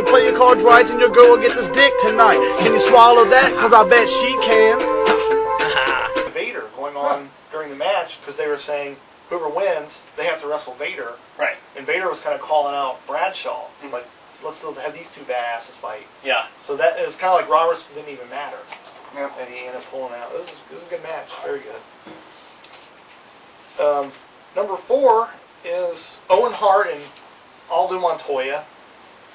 you play your cards right and your girl will get this dick tonight. Can you swallow that? Cause I bet she can. Vader going on during the match because they were saying whoever wins, they have to wrestle Vader. Right. And Vader was kind of calling out Bradshaw. Like, let's have these two badasses fight. Yeah. So that it was kind of like Roberts didn't even matter. Yep. And he ended up pulling out. It was a good match. Very good. Number 4 is Owen Hart and Aldo Montoya.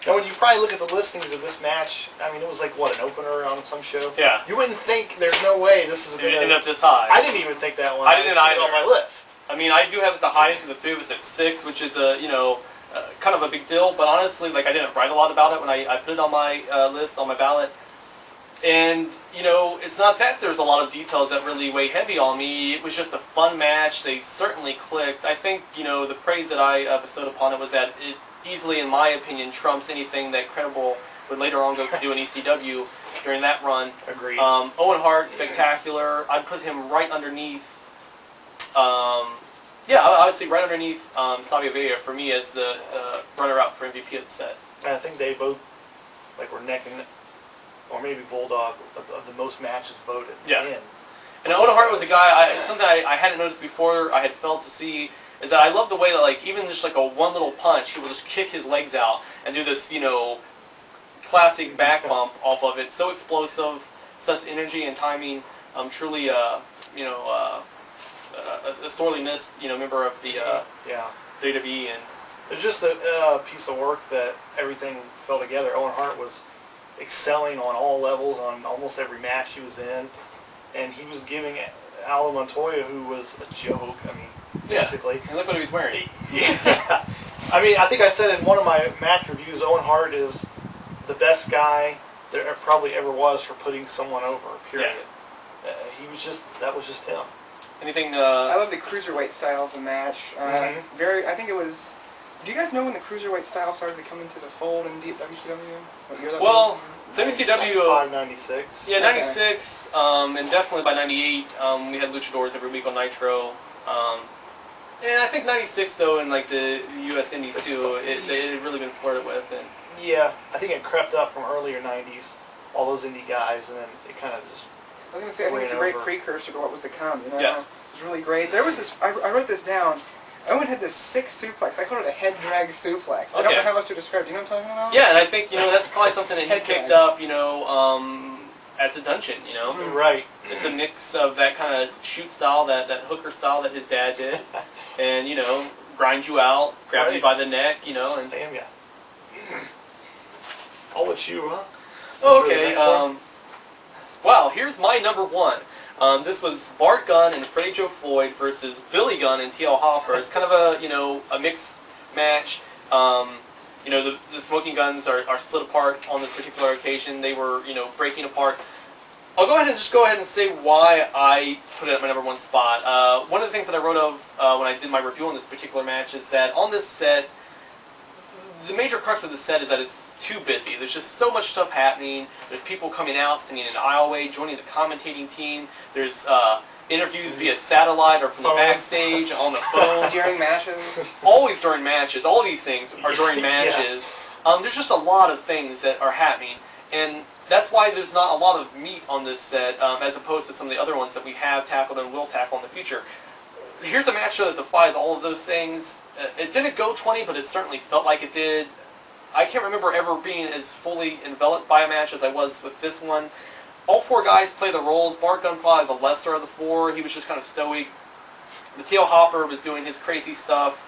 Now, when you probably look at the listings of this match, I mean, it was like, what, an opener on some show? Yeah. You wouldn't think there's no way this is going to end up this high. I didn't even think that one. I didn't either. On my list. I mean, I do have it the highest of the 3 was at 6, which is a, kind of a big deal. But honestly, like, I didn't write a lot about it when I put it on my list, on my ballot. And, it's not that there's a lot of details that really weigh heavy on me. It was just a fun match. They certainly clicked. I think, the praise that I bestowed upon it was that it easily, in my opinion, trumps anything that Credible would later on go to do in ECW during that run. Agreed. Owen Hart, spectacular. I'd put him right underneath, I would say right underneath Savio Vega for me as the runner-up for MVP of the set. And I think they both were neck and neck, or maybe Bulldog, of the most matches voted in. And Owen Hart was a guy, something I hadn't noticed before, I had failed to see, is that I love the way that, even just a one little punch, he will just kick his legs out and do this, classic back bump off of it. So explosive, such energy and timing. Truly, a sorely missed, member of the WWE. And it's just a piece of work that everything fell together. Owen Hart was excelling on all levels on almost every match he was in, and he was giving Aldo Montoya, who was a joke. I mean, basically. And look what he was wearing. Yeah. I mean, I think I said in one of my match reviews, Owen Hart is the best guy there probably ever was for putting someone over. Period. Yeah. That was just him. Anything? I love the cruiserweight style of the match. I think it was. Do you guys know when the cruiserweight style started to come into the fold in WCW? What year that was? WCW. 96. Yeah, 96, and definitely by 98, we had luchadors every week on Nitro. And I think 96 though, in the U.S. Indies too, it had really been flirted with. And yeah, I think it crept up from earlier 90s, all those indie guys, and then it kind of just. I was going to say, I think it's a great precursor to what was to come. Yeah. It was really great. There was this. I wrote this down. Owen had this sick suplex. I called it a head drag suplex. I don't know how else to describe it. Do you know what I'm talking about? Yeah, and I think that's probably something that he picked up, at the dungeon. Right. It's a mix of that kind of shoot style, that hooker style that his dad did, and grind you out, grab you by the neck, and damn ya. I'll let you, huh? Okay. Well, here's my number 1. This was Bart Gunn and Freddie Joe Floyd versus Billy Gunn and T.L. Hoffer. It's kind of a mixed match. The Smoking Guns are split apart on this particular occasion. They were, breaking apart. I'll go ahead and say why I put it at my number 1 spot. One of the things that I wrote of when I did my review on this particular match is that on this set, the major crux of the set is that it's too busy. There's just so much stuff happening. There's people coming out, standing in the aisleway, joining the commentating team. There's interviews via satellite or from the backstage, on the phone. During matches? Always during matches. All these things are during matches. There's just a lot of things that are happening. And that's why there's not a lot of meat on this set as opposed to some of the other ones that we have tackled and will tackle in the future. Here's a match that defies all of those things. It didn't go 20, but it certainly felt like it did. I can't remember ever being as fully enveloped by a match as I was with this one. All 4 guys played the roles. Bart Gunn probably the lesser of the 4. He was just kind of stoic. Mateo Hopper was doing his crazy stuff.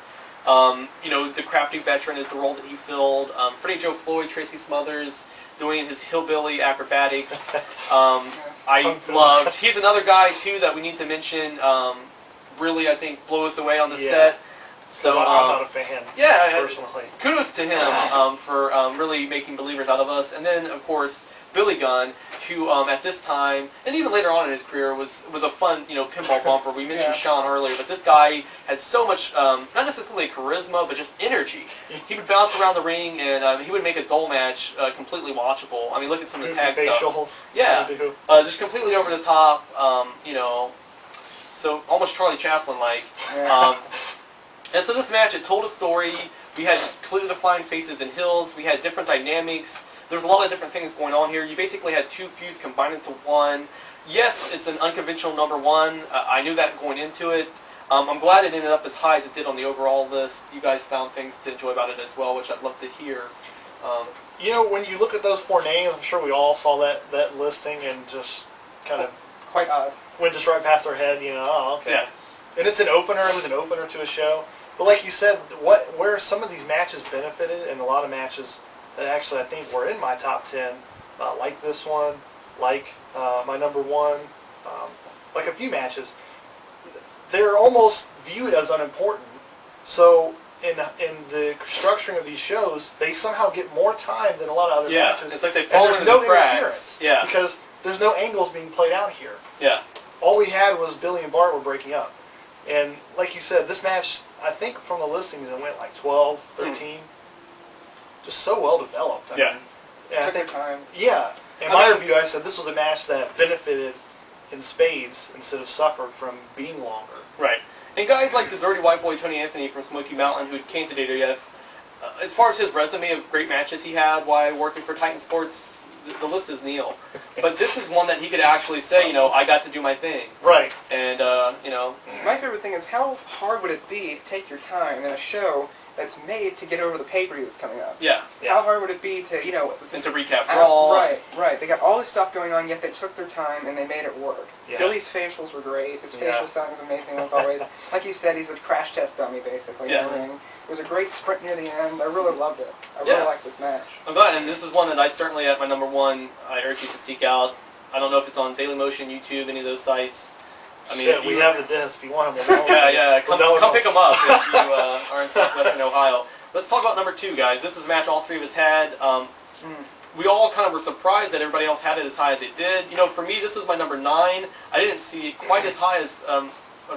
The crafty veteran is the role that he filled. Freddie Joe Floyd, Tracy Smothers, doing his hillbilly acrobatics. I loved. He's another guy too that we need to mention. Really, I think, blew us away on the set. So I'm not a fan. Yeah, personally. Kudos to him for really making believers out of us. And then, of course, Billy Gunn, who at this time, and even later on in his career, was a fun, pinball bumper. We mentioned Sean earlier, but this guy had so much, not necessarily charisma, but just energy. He would bounce around the ring, and he would make a dull match completely watchable. I mean, look at some of the tag stuff. Yeah, just completely over the top, so almost Charlie Chaplin-like. And so this match, it told a story. We had clearly defined faces and heels. We had different dynamics. There's a lot of different things going on here. You basically had two feuds combined into one. Yes, it's an unconventional number one. I knew that going into it. I'm glad it ended up as high as it did on the overall list. You guys found things to enjoy about it as well, which I'd love to hear. You know, when you look at those 4 names, I'm sure we all saw that listing and just kind of Quite odd. went just right past our head. You know, oh, okay. Yeah. And it's an opener. It was an opener to a show. But like you said, where some of these matches benefited, and a lot of matches that actually I think were in my top 10, like this one, like my number one, like a few matches, they're almost viewed as unimportant. So in the structuring of these shows, they somehow get more time than a lot of other matches. It's like they fall into no the cracks. interference. Yeah. Because there's no angles being played out here. Yeah. All we had was Billy and Bart were breaking up. And like you said, this match, I think from the listings, it went like 12, 13. Just so well developed. I mean, and I Took their think, time. yeah. In my review, I said this was a match that benefited in spades instead of suffered from being longer. Right. And guys like the Dirty White Boy Tony Anthony from Smoky Mountain, who came to WWF, as far as his resume of great matches he had while working for Titan Sports, the list is nil. But this is one that he could actually say, you know, I got to do my thing. Right. And, you know. My favorite thing is how hard would it be to take your time in a show that's made to get over the pay-per-view that's coming up? Yeah. How hard would it be to, you know... And to recap Raw. Right. They got all this stuff going on, yet they took their time and they made it work. Yeah. Billy's facials were great. His facial sound was amazing as always. Like you said, he's a crash test dummy, basically. Yes. In the ring. It was a great sprint near the end. I really loved it. I really liked this match. I'm glad, and this is one that I certainly, at my number one, I urge you to seek out. I don't know if it's on Dailymotion, YouTube, any of those sites. I mean, Shit, we have the disc. If you want them, we'll come pick them up if you are in southwestern Ohio. Let's talk about number 2, guys. This is a match all three of us had. We all kind of were surprised that everybody else had it as high as it did. You know, for me, this was my number 9. I didn't see it quite as high as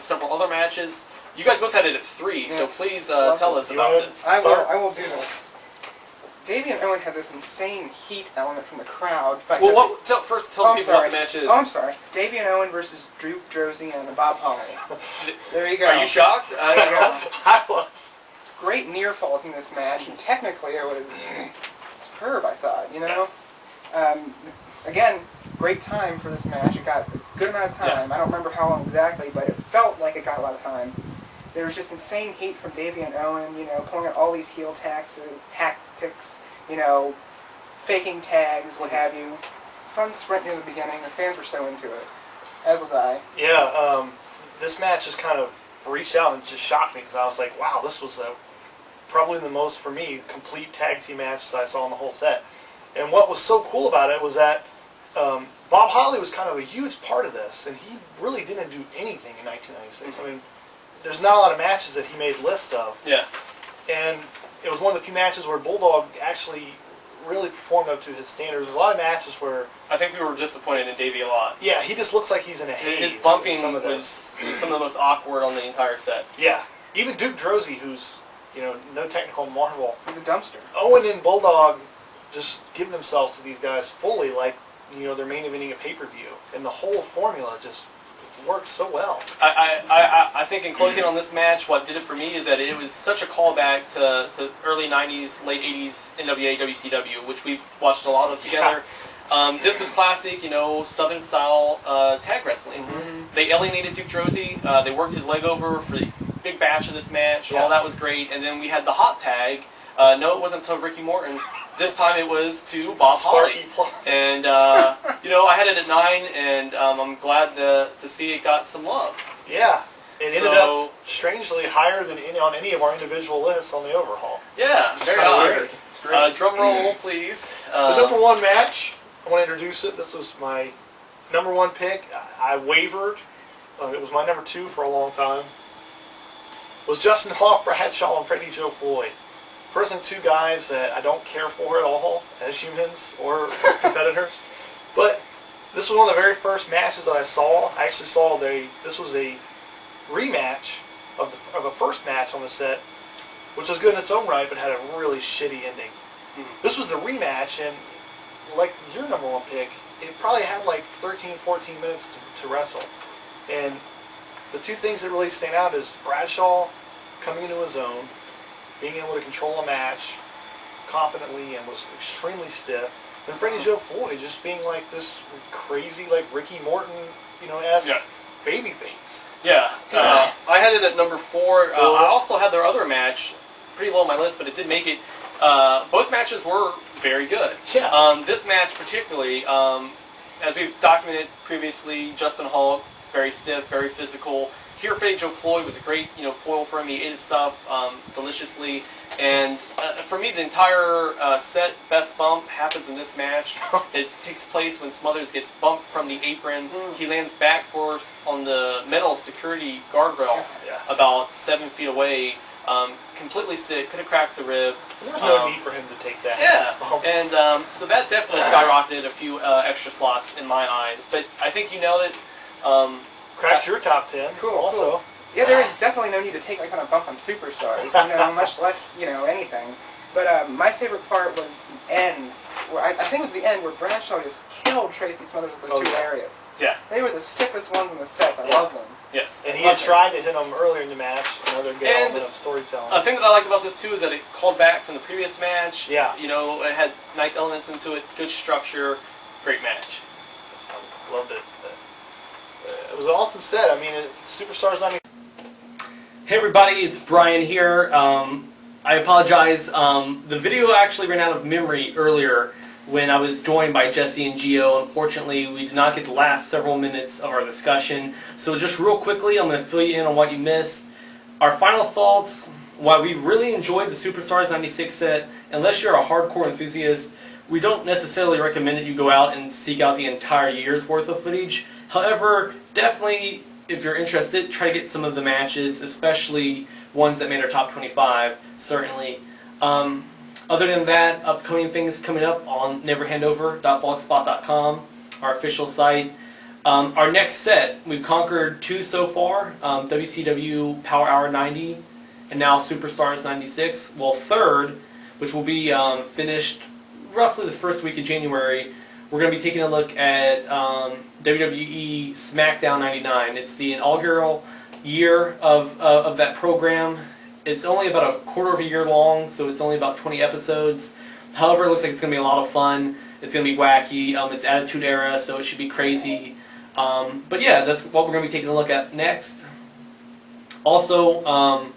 several other matches. You guys both had it at 3, so please tell us about this. I will do this. Davey and Owen had this insane heat element from the crowd. Well, first tell people what the match is. Oh, I'm sorry. Davey and Owen versus Drew Drozey and Bob Holly. There you go. Are you shocked? I was. Great near falls in this match, and technically it was superb, I thought, you know? Again, great time for this match. It got a good amount of time. I don't remember how long exactly, but it felt like it got a lot of time. There was just insane heat from Davey and Owen, you know, pulling out all these heel tactics, you know, faking tags, what have you. Fun sprint near the beginning. The fans were so into it, as was I. Yeah, this match just kind of reached out and just shocked me because I was like, wow, this was probably the most, for me, complete tag team match that I saw in the whole set. And what was so cool about it was that Bob Holly was kind of a huge part of this, and he really didn't do anything in 1996. I mean, there's not a lot of matches that he made lists of. Yeah. And it was one of the few matches where Bulldog actually really performed up to his standards. There's a lot of matches where... I think we were disappointed in Davey a lot. Yeah, he just looks like he's in a haze. His bumping was was some of the most awkward on the entire set. Yeah. Even Duke Drozey, who's, you know, no technical marvel. He's a dumpster. Owen and Bulldog just give themselves to these guys fully like, you know, they're main eventing a pay-per-view. And the whole formula just works so well. I think in closing on this match, what did it for me is that it was such a callback to early 90s, late 80s NWA, WCW, which we've watched a lot of together. This was classic, you know, Southern style tag wrestling. They alienated Duke Drozey. They worked his leg over for the big batch of this match. All that was great. And then we had the hot tag. No, it wasn't to Ricky Morton. This time it was to Bob Holly. And, you know, I had it at 9, and I'm glad to see it got some love. Yeah. It ended up strangely higher than on any of our individual lists on the overhaul. Yeah, very odd. Drum roll, please. The number 1 match, I want to introduce it. This was my number 1 pick. I wavered. It was my number 2 for a long time. It was Justin Hawk, Bradshaw, and Freddie Joe Floyd. Personally, 2 guys that I don't care for at all as humans or competitors. But this was one of the very first matches that I saw. I actually saw this was a rematch of the first match on the set, which was good in its own right, but had a really shitty ending. This was the rematch, and like your number 1 pick, it probably had like 13, 14 minutes to wrestle. And the 2 things that really stand out is Bradshaw coming into his own, being able to control a match confidently and was extremely stiff. And Freddie Joe Floyd just being like this crazy, like Ricky Morton, esque babyface. Yeah. I had it at number 4. I also had their other match pretty low on my list, but it did make it. Both matches were very good. Yeah. This match particularly, as we've documented previously, Justin Hall, very stiff, very physical. Here, Freddie Joe Floyd was a great, foil for him. He ate his stuff deliciously. And for me, the entire set best bump happens in this match. It takes place when Smothers gets bumped from the apron. He lands back first on the metal security guardrail about 7 feet away. Completely sick, could have cracked the rib. There was no need for him to take that. Yeah, and so that definitely skyrocketed a few extra slots in my eyes. But I think you nailed it. Cracked your top 10. Cool. Also. Cool. Yeah, there is definitely no need to take that kind of bump on Superstars, much less, anything. But my favorite part was the end. Where I think it was the end where Bradshaw just killed Tracy Smothers with those two lariats. Yeah. They were the stiffest ones in the set. I love them. Yes. And he had tried to hit them earlier in the match. Another good element of storytelling. A thing that I liked about this too is that it called back from the previous match. Yeah. It had nice elements into it, good structure, great match. Loved it. It was an awesome set. I mean, Superstars 90. Hey everybody, it's Brian here. I apologize. The video actually ran out of memory earlier when I was joined by Jesse and Gio. Unfortunately, we did not get the last several minutes of our discussion. So just real quickly, I'm going to fill you in on what you missed. Our final thoughts, while we really enjoyed the Superstars 96 set, unless you're a hardcore enthusiast, we don't necessarily recommend that you go out and seek out the entire year's worth of footage. However, definitely, if you're interested, try to get some of the matches, especially ones that made our top 25, certainly. Other than that, upcoming things coming up on neverhandover.blogspot.com, our official site. Our next set, we've conquered 2 so far, WCW Power Hour 90 and now Superstars 96. Well, third, which will be finished roughly the first week of January, we're going to be taking a look at WWE SmackDown 99. It's the inaugural year of that program. It's only about a quarter of a year long, so it's only about 20 episodes. However, it looks like it's going to be a lot of fun. It's going to be wacky. It's Attitude Era, so it should be crazy. But yeah, that's what we're going to be taking a look at next. Also, on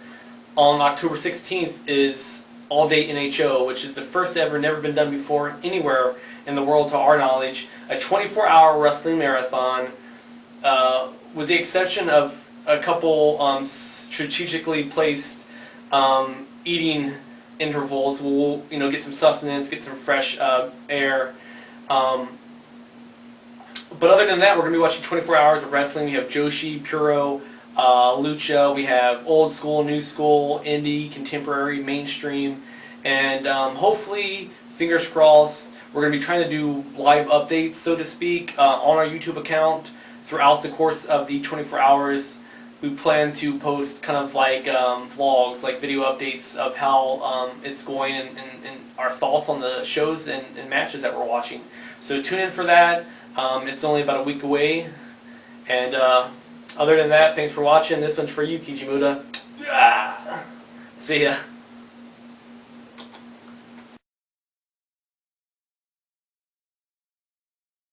October 16th is All Day NHO, which is the first ever, never been done before anywhere in the world to our knowledge, a 24-hour wrestling marathon, with the exception of a couple strategically placed eating intervals. We'll get some sustenance, get some fresh air. But other than that, we're going to be watching 24 hours of wrestling. We have Joshi, Puro, Lucha. We have old school, new school, indie, contemporary, mainstream, and hopefully, fingers crossed, we're going to be trying to do live updates, so to speak, on our YouTube account throughout the course of the 24 hours. We plan to post kind of like vlogs, like video updates of how it's going and our thoughts on the shows and matches that we're watching. So tune in for that. It's only about a week away. And other than that, thanks for watching. This one's for you, Kijimuda. See ya.